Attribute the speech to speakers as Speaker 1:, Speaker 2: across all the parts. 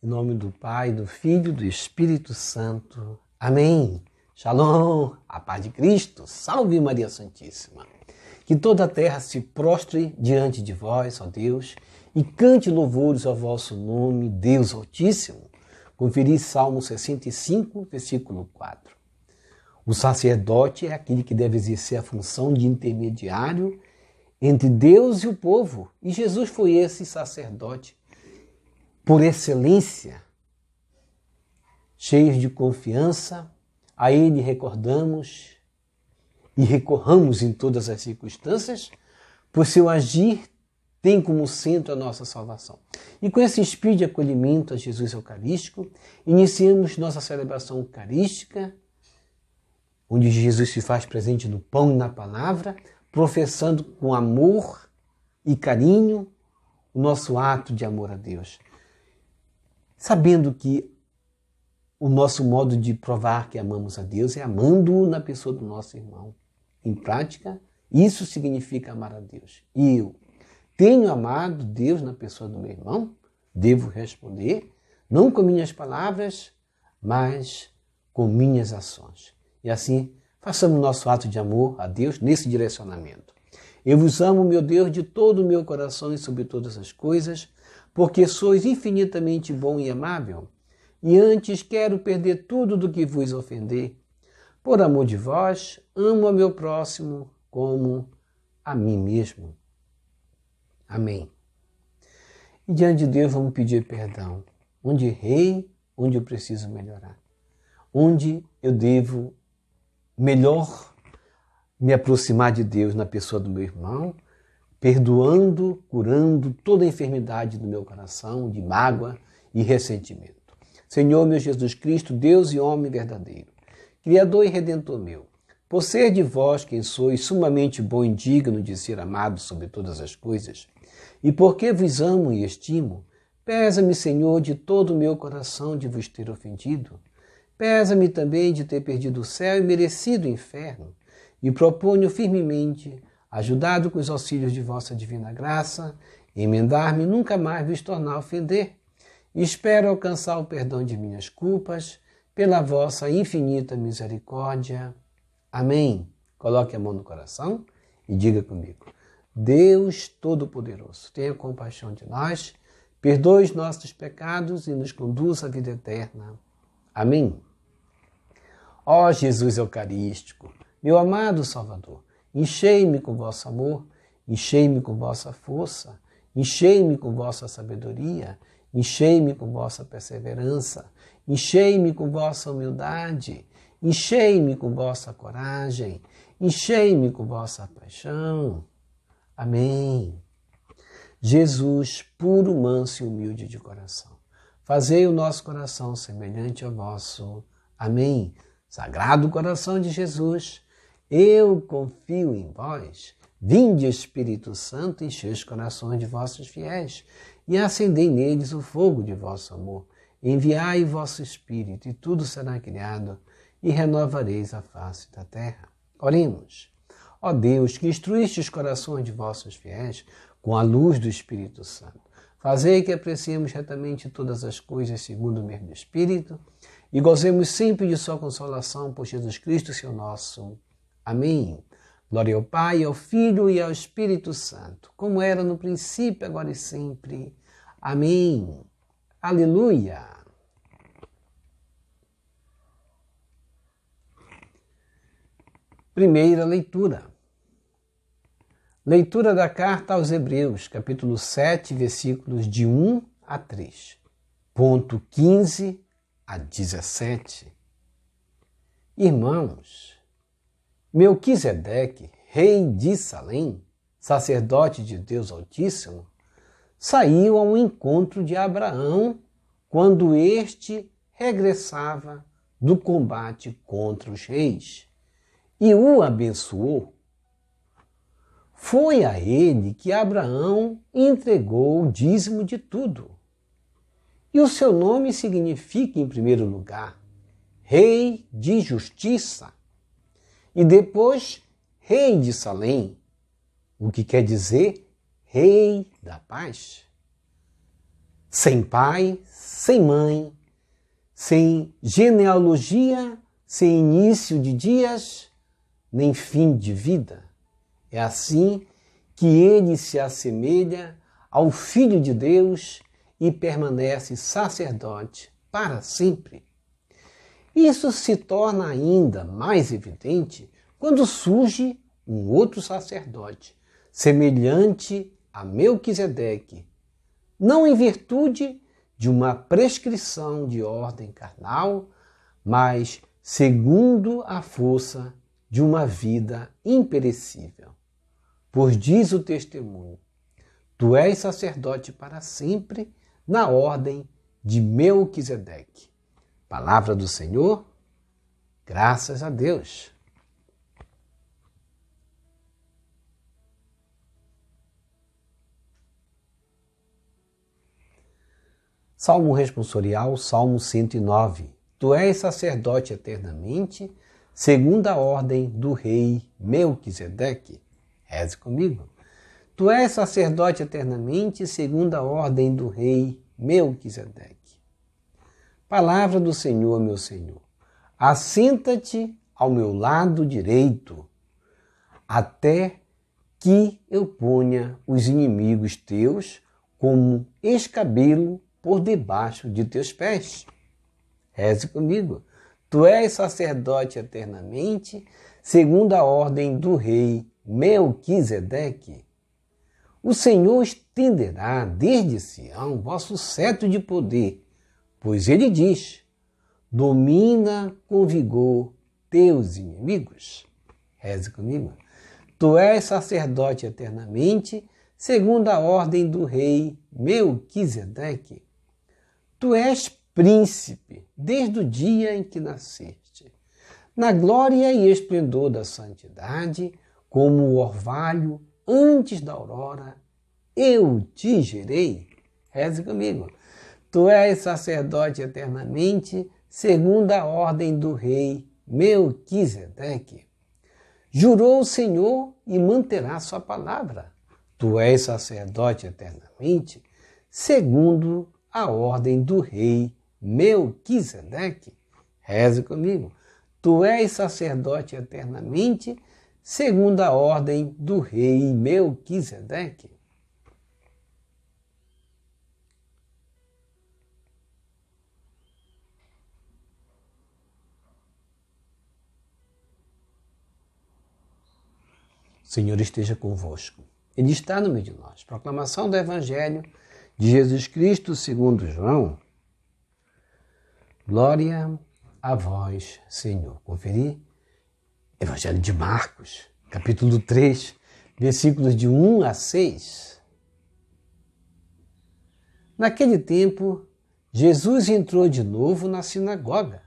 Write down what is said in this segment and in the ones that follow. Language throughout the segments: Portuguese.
Speaker 1: Em nome do Pai, do Filho e do Espírito Santo. Amém. Shalom, a paz de Cristo. Salve Maria Santíssima. Que toda a terra se prostre diante de vós, ó Deus, e cante louvores ao vosso nome, Deus Altíssimo. Conferi Salmo 65, versículo 4. O sacerdote é aquele que deve exercer a função de intermediário entre Deus e o povo. E Jesus foi esse sacerdote por excelência, cheios de confiança. A Ele recordamos e recorramos em todas as circunstâncias, pois seu agir tem como centro a nossa salvação. E com esse espírito de acolhimento a Jesus Eucarístico, iniciamos nossa celebração eucarística, onde Jesus se faz presente no pão e na palavra, professando com amor e carinho o nosso ato de amor a Deus. Sabendo que o nosso modo de provar que amamos a Deus é amando-o na pessoa do nosso irmão. Em prática, isso significa amar a Deus. E eu tenho amado Deus na pessoa do meu irmão? Devo responder, não com minhas palavras, mas com minhas ações. E assim, façamos nosso ato de amor a Deus nesse direcionamento. Eu vos amo, meu Deus, de todo o meu coração e sobre todas as coisas, porque sois infinitamente bom e amável, e antes quero perder tudo do que vos ofender. Por amor de vós, amo a meu próximo como a mim mesmo. Amém. E diante de Deus vamos pedir perdão. Onde errei, onde eu preciso melhorar. Onde eu devo melhor me aproximar de Deus na pessoa do meu irmão, perdoando, curando toda a enfermidade do meu coração, de mágoa e ressentimento. Senhor meu Jesus Cristo, Deus e homem verdadeiro, Criador e Redentor meu, por ser de vós quem sois sumamente bom e digno de ser amado sobre todas as coisas, e porque vos amo e estimo, pesa-me, Senhor, de todo o meu coração de vos ter ofendido. Pesa-me também de ter perdido o céu e merecido o inferno, e proponho firmemente, ajudado com os auxílios de vossa divina graça, emendar-me e nunca mais vos tornar a ofender. E espero alcançar o perdão de minhas culpas, pela vossa infinita misericórdia. Amém. Coloque a mão no coração e diga comigo: Deus Todo-Poderoso, tenha compaixão de nós, perdoe os nossos pecados e nos conduza à vida eterna. Amém. Ó Jesus Eucarístico, meu amado Salvador, enchei-me com vosso amor, enchei-me com vossa força, enchei-me com vossa sabedoria, enchei-me com vossa perseverança, enchei-me com vossa humildade, enchei-me com vossa coragem, enchei-me com vossa paixão. Amém. Jesus, puro, manso e humilde de coração, fazei o nosso coração semelhante ao vosso. Amém. Sagrado coração de Jesus, eu confio em vós. Vinde, Espírito Santo, enchei os corações de vossos fiéis e acendei neles o fogo de vosso amor. Enviai o vosso Espírito e tudo será criado e renovareis a face da terra. Oremos. Ó Deus, que instruíste os corações de vossos fiéis com a luz do Espírito Santo, fazei que apreciemos retamente todas as coisas segundo o mesmo Espírito e gozemos sempre de sua consolação por Jesus Cristo, seu nosso. Amém. Glória ao Pai, ao Filho e ao Espírito Santo, como era no princípio, agora e sempre. Amém. Aleluia. Primeira leitura. Leitura da carta aos Hebreus, capítulo 7, versículos de 1 a 3. Ponto 15 a 17. Irmãos, Melquisedeque, rei de Salém, sacerdote de Deus Altíssimo, saiu ao encontro de Abraão quando este regressava do combate contra os reis e o abençoou. Foi a ele que Abraão entregou o dízimo de tudo. E o seu nome significa, em primeiro lugar, Rei de Justiça, e depois Rei de Salém, o que quer dizer Rei da Paz. sem pai, sem mãe, sem genealogia, sem início de dias, nem fim de vida. É assim que ele se assemelha ao Filho de Deus e permanece sacerdote para sempre. Isso se torna ainda mais evidente quando surge um outro sacerdote, semelhante a Melquisedeque, não em virtude de uma prescrição de ordem carnal, mas segundo a força de uma vida imperecível. Pois diz o testemunho: tu és sacerdote para sempre, na ordem de Melquisedeque. Palavra do Senhor, graças a Deus. Salmo responsorial, Salmo 109. Tu és sacerdote eternamente, segundo a ordem do rei Melquisedeque. Reze comigo. Tu és sacerdote eternamente, segundo a ordem do rei Melquisedeque. Palavra do Senhor, meu Senhor. Assenta-te ao meu lado direito, até que eu ponha os inimigos teus como escabelo por debaixo de teus pés. Reze comigo. Tu és sacerdote eternamente, segundo a ordem do rei Melquisedeque. O Senhor estenderá desde Sião vosso cetro de poder, pois ele diz: domina com vigor teus inimigos. Reze comigo. Tu és sacerdote eternamente, segundo a ordem do rei Melquisedeque. Tu és príncipe desde o dia em que nasceste, na glória e esplendor da santidade, como o orvalho antes da aurora, eu te gerei. Reze comigo. Tu és sacerdote eternamente, segundo a ordem do rei Melquisedeque. Jurou o Senhor e manterá sua palavra. Tu és sacerdote eternamente, segundo a ordem do rei Melquisedeque. Reze comigo. Tu és sacerdote eternamente, segundo a ordem do rei Melquisedeque. O Senhor esteja convosco. Ele está no meio de nós. Proclamação do Evangelho de Jesus Cristo segundo João. Glória a vós, Senhor. Conferir Evangelho de Marcos, capítulo 3, versículos de 1 a 6. Naquele tempo, Jesus entrou de novo na sinagoga.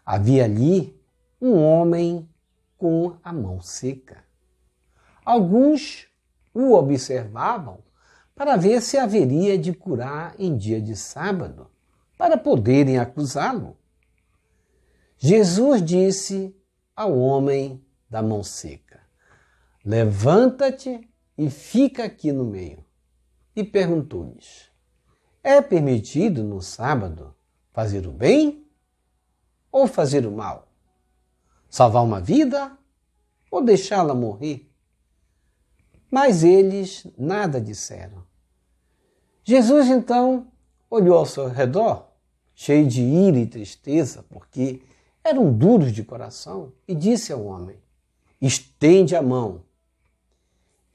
Speaker 1: Havia ali um homem com a mão seca. Alguns o observavam para ver se haveria de curar em dia de sábado, para poderem acusá-lo. Jesus disse ao homem da mão seca: levanta-te e fica aqui no meio. E perguntou-lhes: é permitido no sábado fazer o bem ou fazer o mal? Salvar uma vida ou deixá-la morrer? Mas eles nada disseram. Jesus então olhou ao seu redor, cheio de ira e tristeza, porque eram duros de coração, e disse ao homem: estende a mão.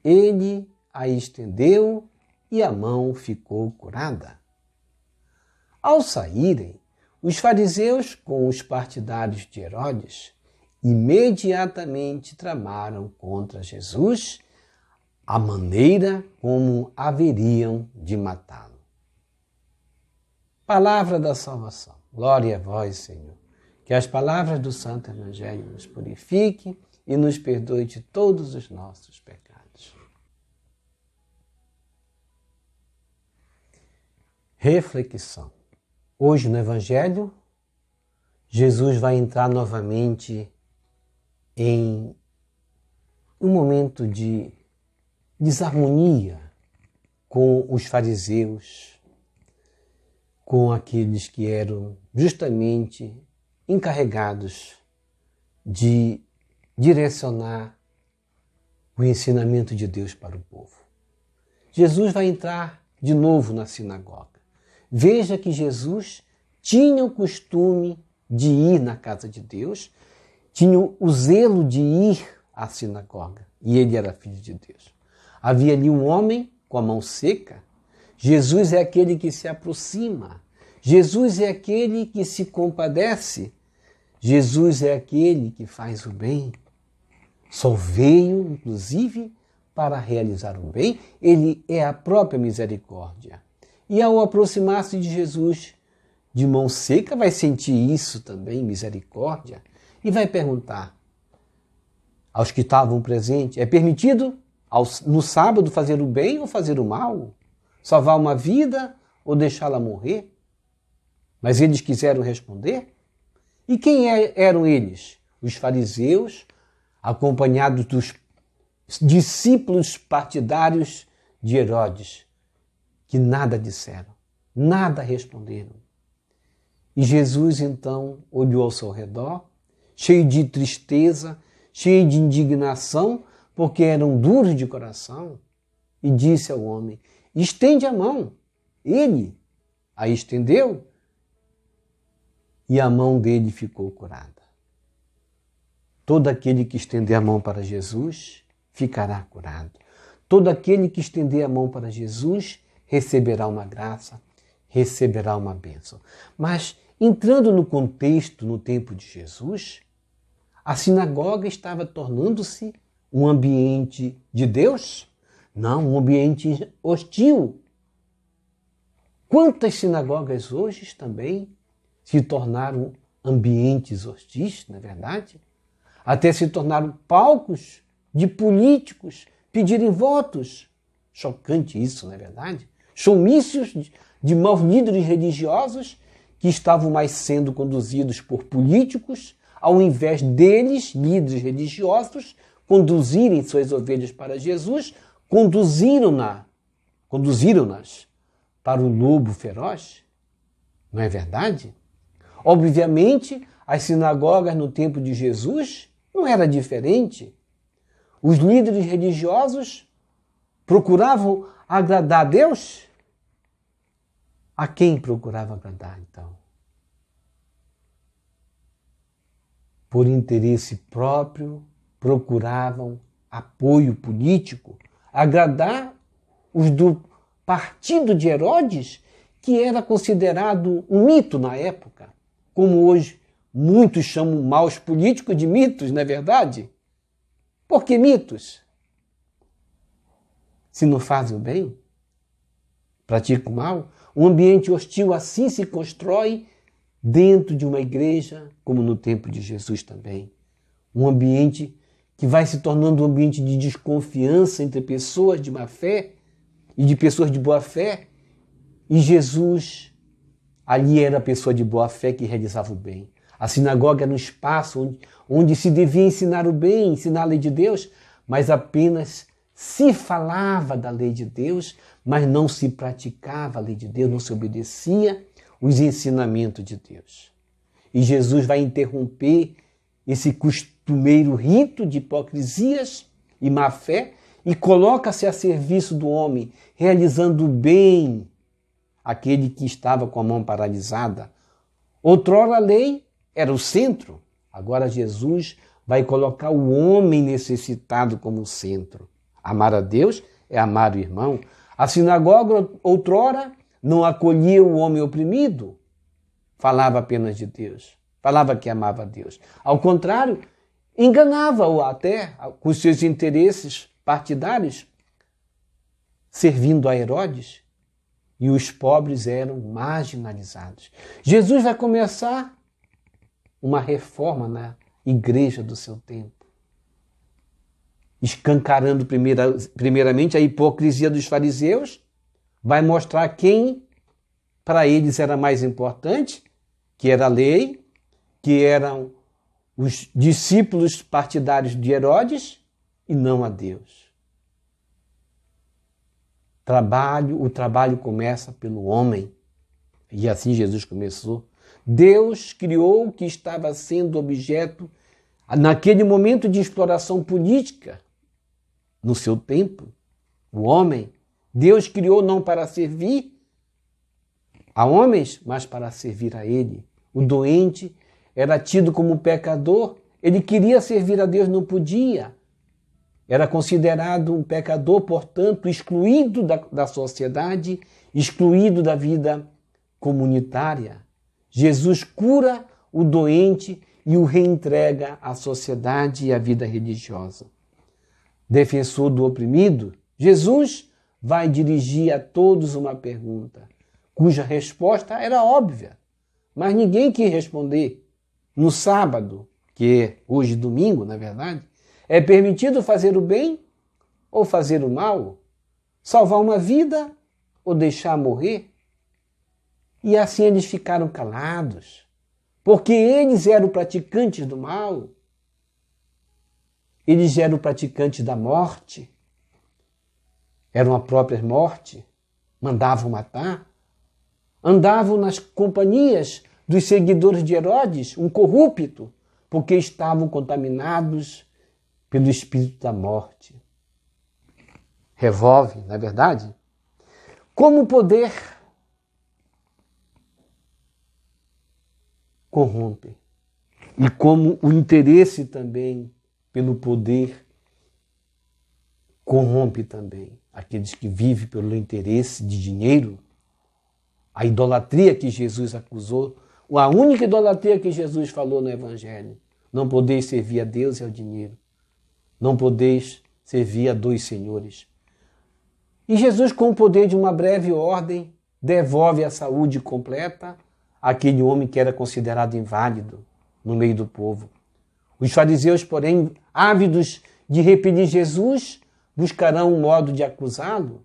Speaker 1: Ele a estendeu e a mão ficou curada. Ao saírem, os fariseus com os partidários de Herodes imediatamente tramaram contra Jesus a maneira como haveriam de matá-lo. Palavra da salvação. Glória a vós, Senhor. Que as palavras do Santo Evangelho nos purifiquem e nos perdoe de todos os nossos pecados. Reflexão. Hoje no Evangelho, Jesus vai entrar novamente em um momento de desarmonia com os fariseus com aqueles que eram justamente encarregados de direcionar o ensinamento de Deus para o povo. Jesus vai entrar de novo na sinagoga. Veja que Jesus tinha o costume de ir na casa de Deus, tinha o zelo de ir à sinagoga, e ele era filho de Deus. Havia ali um homem com a mão seca. Jesus é aquele que se aproxima. Jesus é aquele que se compadece. Jesus é aquele que faz o bem. Só veio, inclusive, para realizar o bem. Ele é a própria misericórdia. E ao aproximar-se de Jesus de mão seca, vai sentir isso também, misericórdia, e vai perguntar aos que estavam presentes: é permitido no sábado fazer o bem ou fazer o mal? Salvar uma vida ou deixá-la morrer? Mas eles quiseram responder. E quem eram eles? Os fariseus, acompanhados dos discípulos partidários de Herodes, que nada disseram, nada responderam. E Jesus então olhou ao seu redor, cheio de tristeza, cheio de indignação, porque eram duros de coração, e disse ao homem: estende a mão. Ele a estendeu e a mão dele ficou curada. Todo aquele que estender a mão para Jesus ficará curado. Todo aquele que estender a mão para Jesus receberá uma graça, receberá uma bênção. Mas, entrando no contexto, no tempo de Jesus, a sinagoga estava tornando-se um ambiente de Deus? Não, um ambiente hostil. Quantas sinagogas hoje também se tornaram ambientes hostis, não é verdade? Até se tornaram palcos de políticos pedirem votos. Chocante isso, não é verdade? Showmícios de maus líderes religiosos que estavam mais sendo conduzidos por políticos, ao invés deles, líderes religiosos, conduzirem suas ovelhas para Jesus, conduziram-nas para o lobo feroz. Não é verdade? Obviamente, as sinagogas no tempo de Jesus não era diferente. Os líderes religiosos procuravam agradar a Deus? A quem procurava agradar, então? Por interesse próprio, procuravam apoio político, agradar os do partido de Herodes, que era considerado um mito na época, como hoje muitos chamam maus políticos de mitos, não é verdade? Por que mitos? Se não fazem o bem, praticam o mal. Um ambiente hostil assim se constrói dentro de uma igreja, como no tempo de Jesus também. Um ambiente que vai se tornando um ambiente de desconfiança entre pessoas de má fé e de pessoas de boa fé. E Jesus, ali era a pessoa de boa fé que realizava o bem. A sinagoga era um espaço onde se devia ensinar o bem, ensinar a lei de Deus, mas apenas se falava da lei de Deus, mas não se praticava a lei de Deus, não se obedecia os ensinamentos de Deus. E Jesus vai interromper esse costumeiro rito de hipocrisias e má fé e coloca-se a serviço do homem, realizando o bem àquele que estava com a mão paralisada. Outrora a lei era o centro, agora Jesus vai colocar o homem necessitado como centro. Amar a Deus é amar o irmão. A sinagoga, outrora, não acolhia o homem oprimido, falava apenas de Deus, falava que amava a Deus. Ao contrário, enganava-o até com seus interesses partidários, servindo a Herodes, e os pobres eram marginalizados. Jesus vai começar uma reforma na igreja do seu tempo, escancarando primeiramente a hipocrisia dos fariseus, vai mostrar quem para eles era mais importante, que era a lei, que eram os discípulos partidários de Herodes e não a Deus. O trabalho começa pelo homem. E assim Jesus começou. Deus criou o que estava sendo objeto, naquele momento de exploração política, no seu tempo, o homem. Deus criou não para servir a homens, mas para servir a Ele. O doente era tido como pecador, ele queria servir a Deus, não podia. Era considerado um pecador, portanto, excluído da sociedade, excluído da vida comunitária. Jesus cura o doente e o reentrega à sociedade e à vida religiosa. Defensor do oprimido, Jesus vai dirigir a todos uma pergunta, cuja resposta era óbvia, mas ninguém quis responder. No sábado, que é hoje domingo, na verdade, é permitido fazer o bem ou fazer o mal? Salvar uma vida ou deixar morrer? E assim eles ficaram calados, porque eles eram praticantes do mal. Eles eram praticantes da morte. Eram a própria morte. Mandavam matar. Andavam nas companhias dos seguidores de Herodes, um corrupto, porque estavam contaminados pelo espírito da morte. Revolve, não é verdade? Como o poder corrompe. E como o interesse também pelo poder corrompe também. Aqueles que vivem pelo interesse de dinheiro, a idolatria que Jesus acusou, a única idolatria que Jesus falou no Evangelho. Não podeis servir a Deus e ao dinheiro. Não podeis servir a dois senhores. E Jesus, com o poder de uma breve ordem, devolve a saúde completa àquele homem que era considerado inválido no meio do povo. Os fariseus, porém, ávidos de repelir Jesus, buscarão um modo de acusá-lo.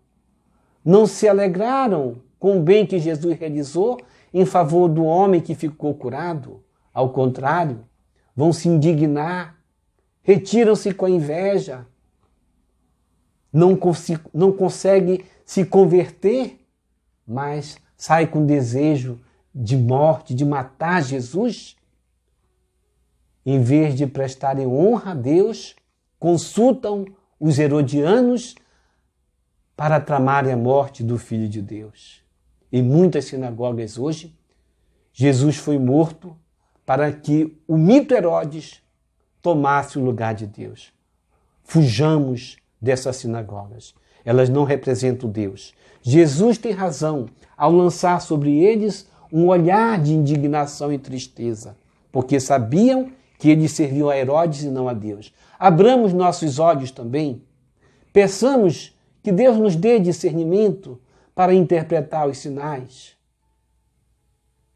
Speaker 1: Não se alegraram com o bem que Jesus realizou em favor do homem que ficou curado. Ao contrário, vão se indignar, retiram-se com a inveja, não consegue se converter, mas sai com desejo de morte, de matar Jesus. Em vez de prestarem honra a Deus, consultam os herodianos para tramarem a morte do Filho de Deus. Em muitas sinagogas hoje, Jesus foi morto para que o mito Herodes tomasse o lugar de Deus. Fujamos dessas sinagogas. Elas não representam Deus. Jesus tem razão ao lançar sobre eles um olhar de indignação e tristeza, porque sabiam que eles serviam a Herodes e não a Deus. Abramos nossos olhos também. Peçamos que Deus nos dê discernimento para interpretar os sinais,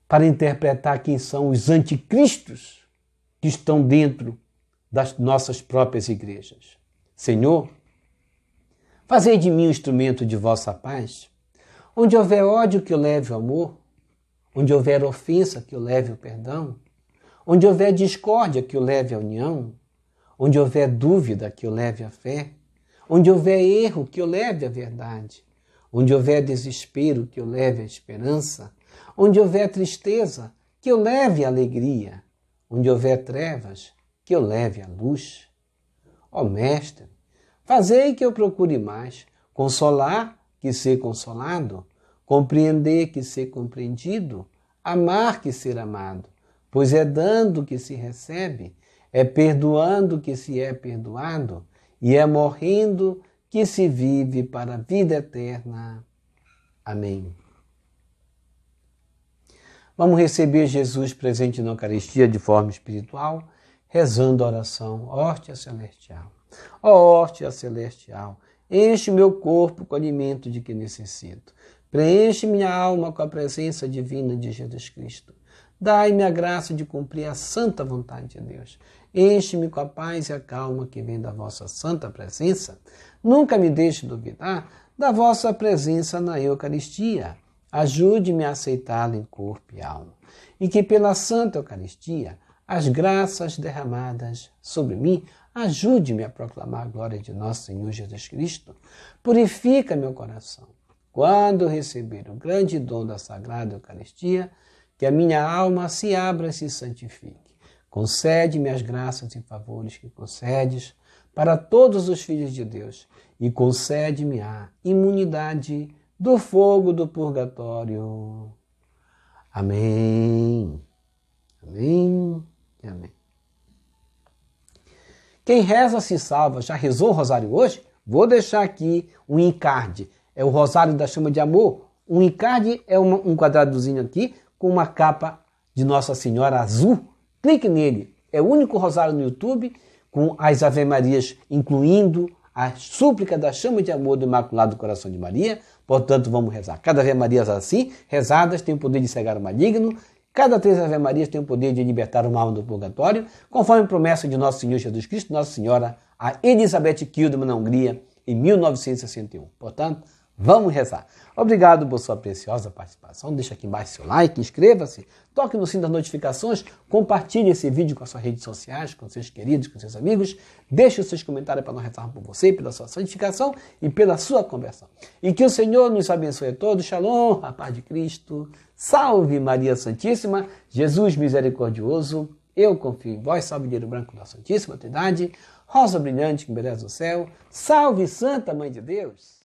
Speaker 1: para interpretar quem são os anticristos que estão dentro das nossas próprias igrejas. Senhor, fazei de mim um instrumento de vossa paz. Onde houver ódio, que eu leve o amor. Onde houver ofensa, que eu leve o perdão. Onde houver discórdia, que eu leve a união. Onde houver dúvida, que eu leve a fé. Onde houver erro, que eu leve a verdade. Onde houver desespero, que eu leve a esperança. Onde houver tristeza, que eu leve a alegria. Onde houver trevas, que eu leve a luz. Ó Mestre, fazei que eu procure mais consolar que ser consolado, compreender que ser compreendido, amar que ser amado, pois é dando que se recebe, é perdoando que se é perdoado, e é morrendo que se vive para a vida eterna. Amém. Vamos receber Jesus presente na Eucaristia de forma espiritual, rezando a oração Hóstia Celestial. Ó Hóstia Celestial, enche meu corpo com o alimento de que necessito. Preenche minha alma com a presença divina de Jesus Cristo. Dai-me a graça de cumprir a santa vontade de Deus. Enche-me com a paz e a calma que vem da vossa santa presença. Nunca me deixe duvidar da vossa presença na Eucaristia. Ajude-me a aceitá-la em corpo e alma. E que pela Santa Eucaristia, as graças derramadas sobre mim, ajude-me a proclamar a glória de nosso Senhor Jesus Cristo. Purifica meu coração. quando receber o grande dom da Sagrada Eucaristia, que a minha alma se abra e se santifique. Concede-me as graças e favores que concedes para todos os filhos de Deus e concede-me a imunidade do fogo do purgatório. Amém. Amém e amém. Quem reza se salva. Já rezou o rosário hoje? Vou deixar aqui um encarte. É o Rosário da Chama de Amor. Um encarte é um quadradozinho aqui com uma capa de Nossa Senhora azul. Clique nele. É o único rosário no YouTube com as Ave-Marias, incluindo a súplica da Chama de Amor do Imaculado Coração de Maria. Portanto, vamos rezar. Cada Ave-Maria assim, rezadas, tem o poder de cegar o maligno. Cada 3 Ave-Marias tem o poder de libertar uma alma do purgatório, conforme promessa de Nosso Senhor Jesus Cristo, Nossa Senhora, a Elizabeth Kilderman, na Hungria, em 1961. Portanto, vamos rezar. Obrigado por sua preciosa participação. Deixa aqui embaixo seu like, inscreva-se, toque no sino das notificações, compartilhe esse vídeo com as suas redes sociais, com seus queridos, com seus amigos. Deixe os seus comentários para nós rezarmos por você, pela sua santificação e pela sua conversão. E que o Senhor nos abençoe a todos. Shalom, a paz de Cristo. Salve Maria Santíssima, Jesus misericordioso. Eu confio em vós, salve Dinheiro Branco da Santíssima Trindade, rosa brilhante que embeleza o céu. Salve Santa Mãe de Deus.